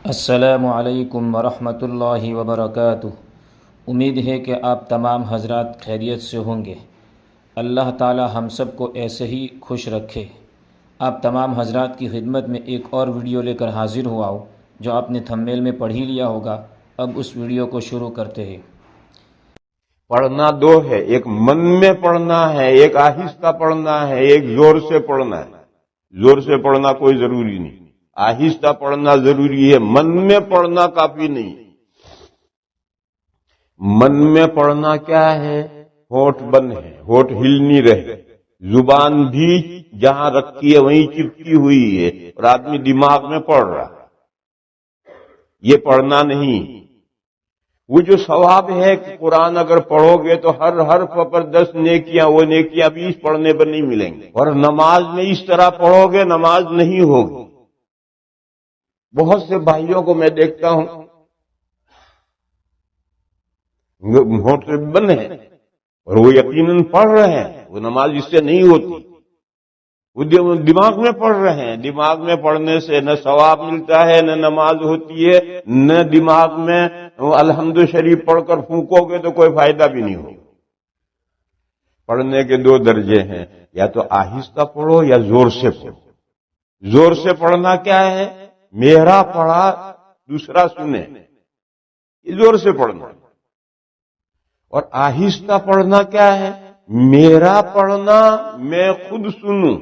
السلام علیکم ورحمۃ اللہ وبرکاتہ۔ امید ہے کہ آپ تمام حضرات خیریت سے ہوں گے۔ اللہ تعالی ہم سب کو ایسے ہی خوش رکھے۔ آپ تمام حضرات کی خدمت میں ایک اور ویڈیو لے کر حاضر ہوا ہوں جو آپ نے تھمبنیل میں پڑھ ہی لیا ہوگا۔ اب اس ویڈیو کو شروع کرتے ہیں۔ پڑھنا دو ہے، ایک من میں پڑھنا ہے، ایک آہستہ پڑھنا ہے، ایک زور سے پڑھنا ہے۔ زور سے پڑھنا کوئی ضروری نہیں، آہستہ پڑھنا ضروری ہے، من میں پڑھنا کافی نہیں۔ من میں پڑھنا کیا ہے؟ ہونٹ بند ہے، ہونٹ ہل نہیں رہے، زبان بھی جہاں رکھی ہے وہیں چپکی ہوئی ہے اور آدمی دماغ میں پڑھ رہا ہے، یہ پڑھنا نہیں۔ وہ جو ثواب ہے کہ قرآن اگر پڑھو گے تو ہر حرف پر 10 نیکیاں، وہ نیکیاں 20 پڑھنے پر نہیں ملیں گے، اور نماز میں اس طرح پڑھو گے نماز نہیں ہوگی۔ بہت سے بھائیوں کو میں دیکھتا ہوں ہونٹ سے بند ہے اور وہ یقیناً پڑھ رہے ہیں، وہ نماز اس سے نہیں ہوتی، وہ دماغ میں پڑھ رہے ہیں۔ دماغ میں پڑھنے سے نہ ثواب ملتا ہے، نہ نماز ہوتی ہے، نہ دماغ میں الحمد شریف پڑھ کر پھونکو گے تو کوئی فائدہ بھی نہیں ہوگا۔ پڑھنے کے دو درجے ہیں، یا تو آہستہ پڑھو یا زور سے پڑھو۔ زور سے پڑھنا کیا ہے؟ میرا پڑھا دوسرا سنے، یہ زور سے پڑھنا۔ اور آہستہ پڑھنا کیا ہے؟ میرا پڑھنا میں خود سنوں،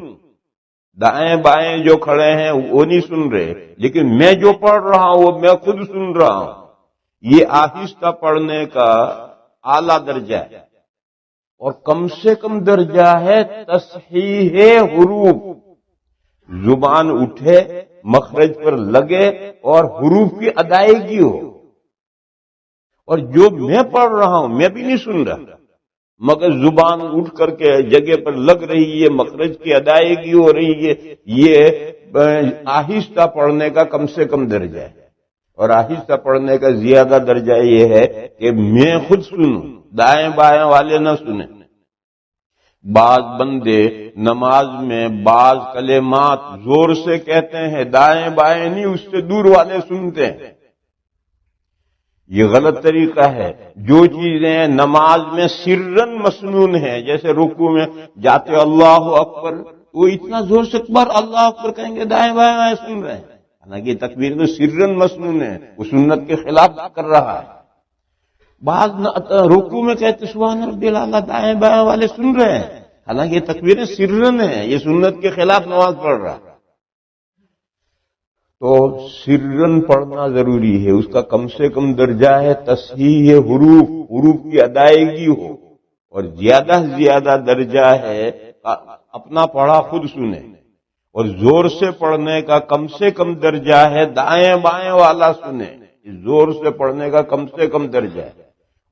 دائیں بائیں جو کھڑے ہیں وہ نہیں سن رہے، لیکن میں جو پڑھ رہا ہوں وہ میں خود سن رہا ہوں۔ یہ آہستہ پڑھنے کا اعلیٰ درجہ ہے، اور کم سے کم درجہ ہے تصحیح حروف۔ زبان اٹھے، مخرج پر لگے اور حروف کی ادائیگی ہو۔ اور جو میں پڑھ رہا ہوں میں بھی نہیں سن رہا، مگر زبان اٹھ کر کے جگہ پر لگ رہی ہے، مخرج کی ادائیگی ہو رہی ہے۔ یہ آہستہ پڑھنے کا کم سے کم درجہ ہے، اور آہستہ پڑھنے کا زیادہ درجہ یہ ہے کہ میں خود سنوں، دائیں بائیں والے نہ سنیں۔ بعض بندے نماز میں بعض کلمات زور سے کہتے ہیں، دائیں بائیں نہیں، اس سے دور والے سنتے ہیں۔ یہ غلط طریقہ ہے۔ جو چیزیں نماز میں سرن مسنون ہیں، جیسے رکوع میں جاتے اللہ اکبر، وہ اتنا زور سے اکبر اللہ اکبر کہیں گے، دائیں بائیں سن رہے ہیں، حالانکہ یہ تکبیر تو سرن مسنون ہے، وہ سنت کے خلاف کر رہا ہے۔ بعض رکوع میں کہتے سبحان ربی الاعلیٰ، دائیں بائیں والے سن رہے ہیں، حالانکہ یہ تکبیر سرن ہے، یہ سنت کے خلاف نماز پڑھ رہا ہے۔ تو سرن پڑھنا ضروری ہے، اس کا کم سے کم درجہ ہے تصحیح حروف، حروف کی ادائیگی ہو، اور زیادہ سے زیادہ درجہ ہے اپنا پڑھا خود سنے۔ اور زور سے پڑھنے کا کم سے کم درجہ ہے دائیں بائیں والا سنے، زور سے پڑھنے کا کم سے کم درجہ ہے،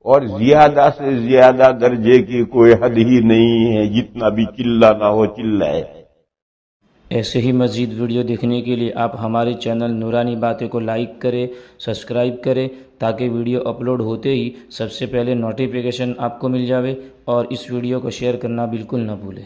اور زیادہ سے زیادہ درجے کی کوئی حد ہی نہیں ہے، جتنا بھی چلانا ہو چلائے۔ ایسے ہی مزید ویڈیو دیکھنے کے لیے آپ ہمارے چینل نورانی باتیں کو لائک کریں، سبسکرائب کریں، تاکہ ویڈیو اپلوڈ ہوتے ہی سب سے پہلے نوٹیفیکیشن آپ کو مل جاوے، اور اس ویڈیو کو شیئر کرنا بالکل نہ بھولیں۔